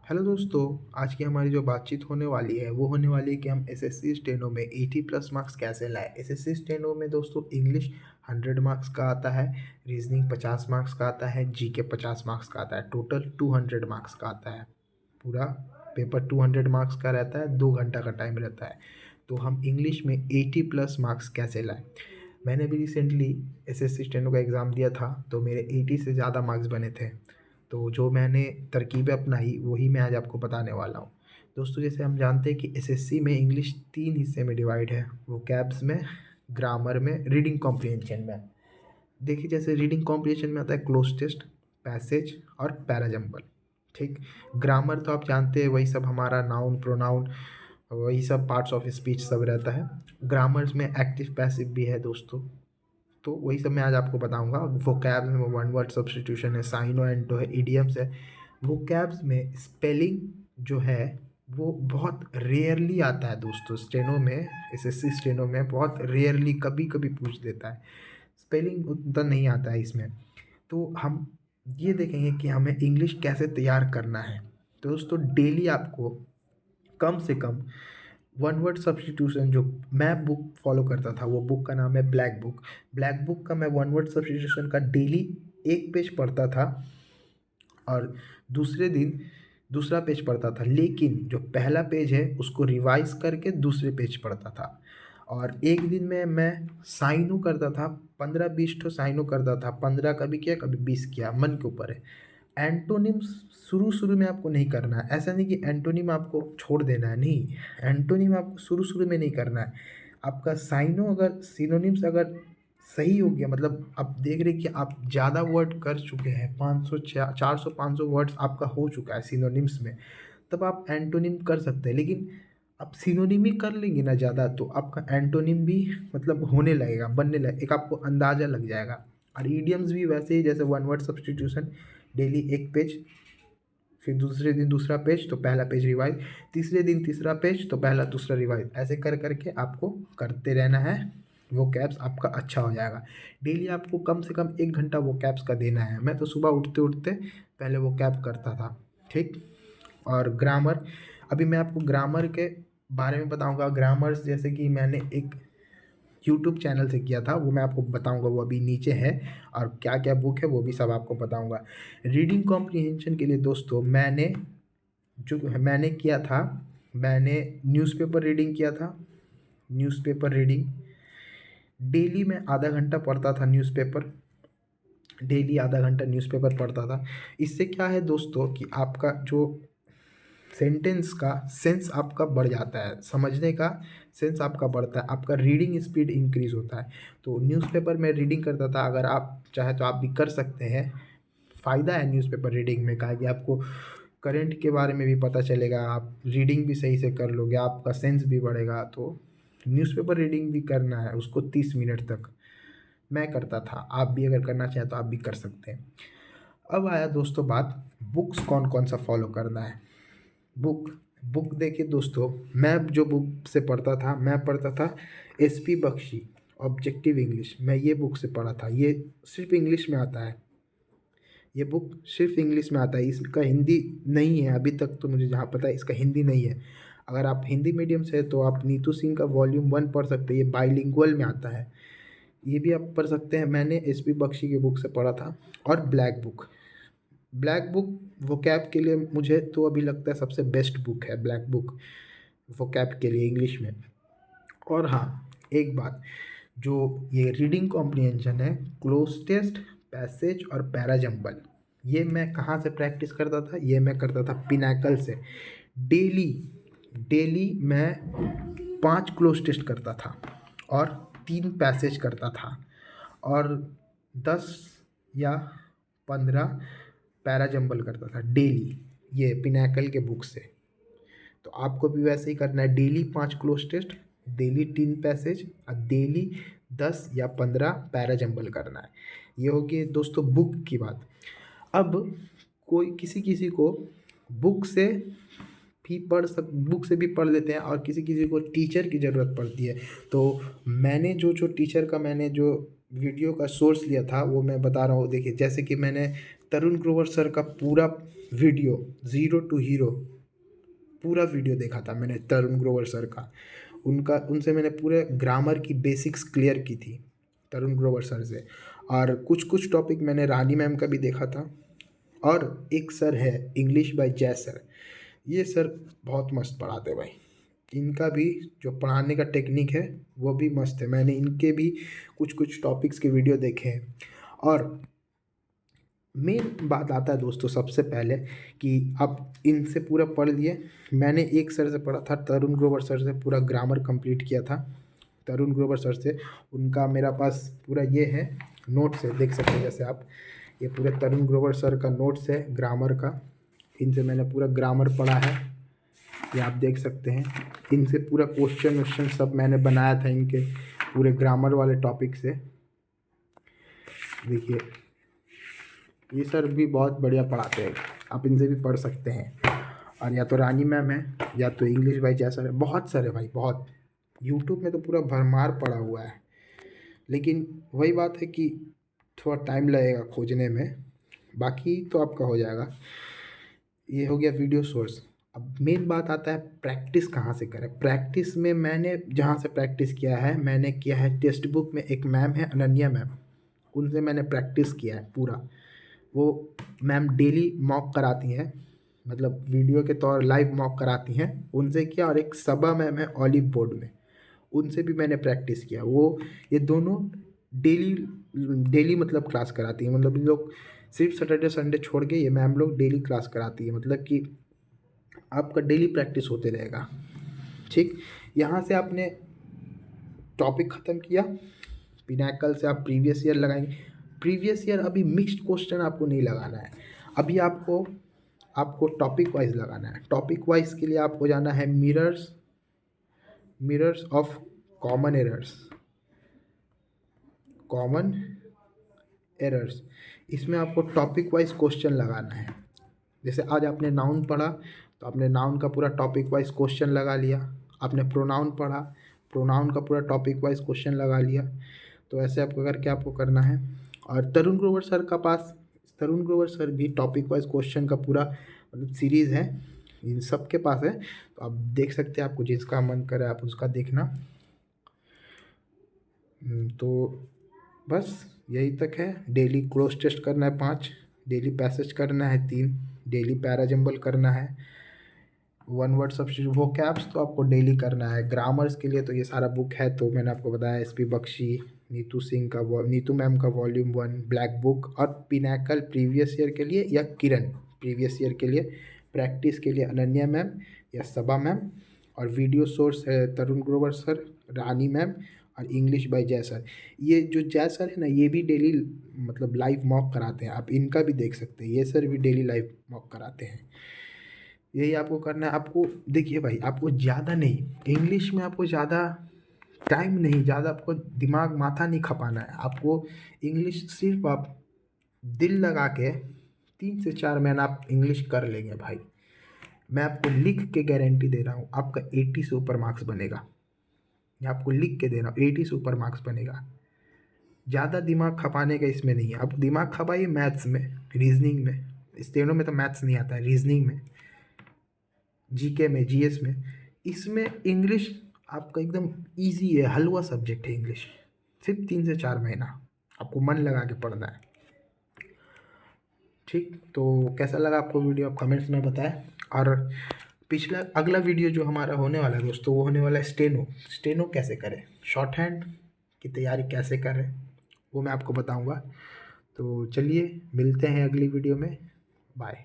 Hello दोस्तों। आज की हमारी जो बातचीत होने वाली है वो होने वाली है कि हम एसएससी स्टेनो में 80 प्लस मार्क्स कैसे लाएं। एसएससी स्टेनो में दोस्तों इंग्लिश 100 मार्क्स का आता है, रीजनिंग 50 मार्क्स का आता है, जीके 50 मार्क्स का आता है, टोटल 200 मार्क्स का आता है। पूरा पेपर 200 मार्क्स का रहता है, 2 घंटा का टाइम रहता है। तो हम इंग्लिश में 80 प्लस मार्क्स कैसे लाएं। मैंने भी रिसेंटली एसएससी स्टेनो का एग्ज़ाम दिया था, तो मेरे 80 से ज़्यादा मार्क्स बने थे। तो जो मैंने तरकीबें अपनाई वही मैं आज आपको बताने वाला हूँ। दोस्तों, जैसे हम जानते हैं कि एसएससी में इंग्लिश 3 हिस्से में डिवाइड है, वोकैब्स में, ग्रामर में, रीडिंग कॉम्प्रिहेंशन में। देखिए, जैसे रीडिंग कॉम्प्रिहेंशन में आता है क्लोज टेस्ट, पैसेज और पैराजम्बल। ठीक। ग्रामर तो आप जानते हैं, वही सब हमारा नाउन, प्रोनाउन, वही सब पार्ट्स ऑफ स्पीच सब रहता है। ग्रामर्स में एक्टिव पैसिव भी है दोस्तों। तो वही सब मैं आज आपको बताऊंगा। वोकैब्स में वन वर्ड सब्स्टिट्यूशन है, साइनो एंटो है, इडियम्स है। वोकैब्स में स्पेलिंग जो है वो बहुत रेयरली आता है दोस्तों। स्टेनो में, एसएससी स्टेनो में बहुत रेयरली कभी कभी पूछ देता है, स्पेलिंग उतना नहीं आता है इसमें। तो हम ये देखेंगे कि हमें इंग्लिश कैसे तैयार करना है। तो दोस्तों, डेली आपको कम से कम वन वर्ड सब्स्टिट्यूशन, जो मैं बुक फॉलो करता था, वो बुक का नाम है ब्लैक बुक। ब्लैक बुक का मैं वन वर्ड सब्स्टिट्यूशन का डेली एक पेज पढ़ता था और दूसरे दिन दूसरा पेज पढ़ता था। लेकिन जो पहला पेज है उसको रिवाइज करके दूसरे पेज पढ़ता था। और एक दिन में मैं साइनो करता था, 15-20 ठो साइनो करता था। 15 कभी किया, कभी 20 किया, मन के ऊपर है। एंटोनिम शुरू शुरू में आपको नहीं करना है। ऐसा नहीं कि एंटोनिम आपको छोड़ देना है, नहीं। एंटोनिम आपको शुरू शुरू में नहीं करना है। आपका साइनो अगर, सिनोनिम्स अगर सही हो गया, मतलब आप देख रहे कि आप ज़्यादा वर्ड कर चुके हैं, 500 400 500 वर्ड्स आपका हो चुका है सिनोनिम्स में, तब आप एंटोनिम कर सकते हैं। लेकिन आप सिनोनिम ही कर लेंगे ना ज़्यादा, तो आपका एंटोनिम भी मतलब होने लगेगा, बनने लगे, एक आपको अंदाज़ा लग जाएगा। और ईडियम्स भी वैसे ही, जैसे वन वर्ड सब्स्टिट्यूशन, डेली एक पेज, फिर दूसरे दिन दूसरा पेज तो पहला पेज रिवाइज, तीसरे दिन तीसरा पेज तो पहला दूसरा रिवाइज, ऐसे कर करके आपको करते रहना है। वो कैब्स आपका अच्छा हो जाएगा। डेली आपको कम से कम 1 घंटा वो कैब्स का देना है। मैं तो सुबह उठते उठते पहले वो कैब करता था। ठीक। और ग्रामर, अभी मैं आपको ग्रामर के बारे में बताऊंगा। ग्रामर्स जैसे कि मैंने एक यूट्यूब चैनल से किया था, वो मैं आपको बताऊंगा, वो अभी नीचे है। और क्या क्या बुक है वो भी सब आपको बताऊंगा। रीडिंग कॉम्प्रिहेंशन के लिए दोस्तों, मैंने किया था, मैंने न्यूज़पेपर रीडिंग किया था। न्यूज़पेपर रीडिंग डेली मैं आधा घंटा पढ़ता था न्यूज़पेपर। डेली आधा घंटा न्यूज़पेपर पढ़ता था। इससे क्या है दोस्तों कि आपका जो सेंटेंस का सेंस आपका बढ़ जाता है, समझने का सेंस आपका बढ़ता है, आपका रीडिंग स्पीड इंक्रीज होता है। तो न्यूज़पेपर में रीडिंग करता था। अगर आप चाहे तो आप भी कर सकते हैं। फ़ायदा है न्यूज़पेपर रीडिंग में, कहा कि आपको करंट के बारे में भी पता चलेगा, आप रीडिंग भी सही से कर लोगे, आपका सेंस भी बढ़ेगा। तो न्यूज़पेपर रीडिंग भी करना है उसको 30 मिनट तक। मैं करता था, आप भी अगर करना चाहें तो आप भी कर सकते हैं। अब आया दोस्तों बात, बुक्स कौन कौन सा फॉलो करना है। बुक बुक देखिए दोस्तों, मैं जो बुक से पढ़ता था, मैं पढ़ता था एसपी बख्शी, ऑब्जेक्टिव इंग्लिश। मैं ये बुक से पढ़ा था। ये सिर्फ इंग्लिश में आता है, ये बुक सिर्फ इंग्लिश में आता है, इसका हिंदी नहीं है अभी तक। तो मुझे जहाँ पता है इसका हिंदी नहीं है। अगर आप हिंदी मीडियम से हैं तो आप नीतू सिंह का वॉल्यूम 1 पढ़ सकते हैं, ये बाइलिंगुअल में आता है, ये भी आप पढ़ सकते हैं। मैंने एसपी बख्शी की बुक से पढ़ा था। और black book, black book vocab के लिए मुझे तो अभी लगता है सबसे बेस्ट बुक है ब्लैक बुक, वोकैब के लिए इंग्लिश में। और हाँ, एक बात, जो ये रीडिंग कॉम्प्रिहेंशन है, क्लोज टेस्ट, पैसेज और पैराजम्बल, ये मैं कहाँ से प्रैक्टिस करता था, ये मैं करता था पिनाकल से। डेली डेली मैं 5 क्लोज टेस्ट करता था और 3 पैसेज करता था और 10 या 15 पैराजम्बल करता था डेली, ये पिनाकल के बुक से। तो आपको भी वैसे ही करना है, daily 5 cloze test, daily 3 passage और डेली 10 या 15 पैराजम्बल करना है। ये होगी दोस्तों बुक की बात। अब कोई किसी किसी को बुक से बुक से भी पढ़ लेते हैं, और किसी किसी को टीचर की ज़रूरत पड़ती है। तो मैंने जो टीचर का मैंने जो वीडियो का सोर्स लिया था वो मैं बता रहा हूँ। देखिए, जैसे कि मैंने तरुण ग्रोवर सर का पूरा वीडियो ज़ीरो टू हीरो पूरा वीडियो देखा था मैंने तरुण ग्रोवर सर का। उनसे मैंने पूरे ग्रामर की बेसिक्स क्लियर की थी तरुण ग्रोवर सर से। और कुछ कुछ टॉपिक मैंने रानी मैम का भी देखा था। और एक सर है इंग्लिश बाय जय सर, ये सर बहुत मस्त पढ़ाते हैं भाई। इनका भी जो पढ़ाने का टेक्निक है वो भी मस्त है। मैंने इनके भी कुछ कुछ टॉपिक्स के वीडियो देखे हैं। और मेन बात आता है दोस्तों सबसे पहले कि आप इनसे पूरा पढ़ लिए। मैंने एक सर से पढ़ा था, तरुण ग्रोवर सर से पूरा ग्रामर कंप्लीट किया था तरुण ग्रोवर सर से। उनका मेरा पास पूरा ये है नोट्स है, देख सकते हैं जैसे आप, ये पूरे तरुण ग्रोवर सर का नोट्स है ग्रामर का। इनसे मैंने पूरा ग्रामर पढ़ा है, ये आप देख सकते हैं। इनसे पूरा क्वेश्चन वोश्चन सब मैंने बनाया था इनके पूरे ग्रामर वाले टॉपिक से। देखिए ये सर भी बहुत बढ़िया पढ़ाते हैं, आप इनसे भी पढ़ सकते हैं। और या तो रानी मैम है या तो इंग्लिश बाय जय सर है, बहुत सारे भाई बहुत। यूट्यूब में तो पूरा भरमार पड़ा हुआ है, लेकिन वही बात है कि थोड़ा टाइम लगेगा खोजने में, बाकी तो आपका हो जाएगा। ये हो गया वीडियो सोर्स। अब मेन बात आता है प्रैक्टिस कहाँ से करें। प्रैक्टिस में मैंने जहाँ से प्रैक्टिस किया है, मैंने किया है टेक्स्ट बुक में। एक मैम है अनन्या मैम, उनसे मैंने प्रैक्टिस किया है पूरा। वो मैम डेली मॉक कराती हैं, मतलब वीडियो के तौर लाइव मॉक कराती हैं, उनसे किया। और एक सबा मैम है ऑलिव बोर्ड में, उनसे भी मैंने प्रैक्टिस किया। वो ये दोनों डेली डेली मतलब क्लास कराती हैं, मतलब इन लोग सिर्फ सैटरडे संडे छोड़ के ये मैम लोग डेली क्लास कराती है, मतलब कि आपका डेली प्रैक्टिस होते रहेगा। ठीक, यहाँ से आपने टॉपिक ख़त्म किया, पिनाकल से आप प्रीवियस ईयर लगाएंगे। प्रीवियस ईयर अभी मिक्स्ड क्वेश्चन आपको नहीं लगाना है, अभी आपको आपको टॉपिक वाइज लगाना है। टॉपिक वाइज के लिए आपको जाना है मिरर्स ऑफ कॉमन एरर्स। इसमें आपको टॉपिक वाइज क्वेश्चन लगाना है। जैसे आज आपने नाउन पढ़ा तो आपने नाउन का पूरा टॉपिक वाइज क्वेश्चन लगा लिया। आपने प्रोनाउन पढ़ा, प्रोनाउन का पूरा टॉपिक वाइज क्वेश्चन लगा लिया। तो ऐसे आपको करके आपको करना है। और तरुण ग्रोवर सर भी टॉपिक वाइज क्वेश्चन का पूरा मतलब सीरीज़ है, इन सब के पास है। तो आप देख सकते हैं, आपको जिसका मन करे आप उसका देखना। तो बस यही तक है। डेली क्लोज टेस्ट करना है 5, डेली पैसेज करना है 3, डेली पैराजम्बल करना है, 1 वर्ड सब्स्टिट्यूट। वोकैब्स तो आपको डेली करना है। ग्रामर्स के लिए तो ये सारा बुक है, तो मैंने आपको बताया SP बख्शी, नीतू मैम का वॉल्यूम 1 ब्लैक बुक। और पिनाकल प्रीवियस ईयर के लिए या किरण प्रीवियस ईयर के लिए, प्रैक्टिस के लिए अनन्या मैम या सबा मैम। और वीडियो सोर्स है तरुण ग्रोवर सर, रानी मैम और इंग्लिश बाय जय सर। ये जो जय सर है ना, ये भी डेली मतलब लाइव मॉक कराते हैं, आप इनका भी देख सकते हैं। ये सर भी डेली लाइव मॉक कराते हैं। यही आपको करना है। आपको देखिए भाई, आपको ज़्यादा नहीं, इंग्लिश में आपको ज़्यादा टाइम नहीं, ज़्यादा आपको दिमाग माथा नहीं खपाना है। आपको इंग्लिश सिर्फ आप दिल लगा के 3 से 4 महीना आप इंग्लिश कर लेंगे भाई। मैं आपको लिख के गारंटी दे रहा हूँ, आपका 80 से ऊपर मार्क्स बनेगा। मैं आपको लिख के दे रहा हूँ 80 से ऊपर मार्क्स बनेगा। ज़्यादा दिमाग खपाने का इसमें नहीं है। आप दिमाग खपाइए मैथ्स में, रीजनिंग में। स्टेनो में तो मैथ्स नहीं आता है, रीजनिंग में, GK में, GS में। इसमें इंग्लिश आपका एकदम इजी है, हलवा सब्जेक्ट है इंग्लिश। सिर्फ 3 से 4 महीना आपको मन लगा के पढ़ना है। ठीक, तो कैसा लगा आपको वीडियो, आप कमेंट्स में बताएं। और अगला वीडियो जो हमारा होने वाला है दोस्तों, वो होने वाला है स्टेनो कैसे करें, शॉर्ट हैंड की तैयारी कैसे करें, वो मैं आपको बताऊंगा। तो चलिए मिलते हैं अगली वीडियो में, बाय।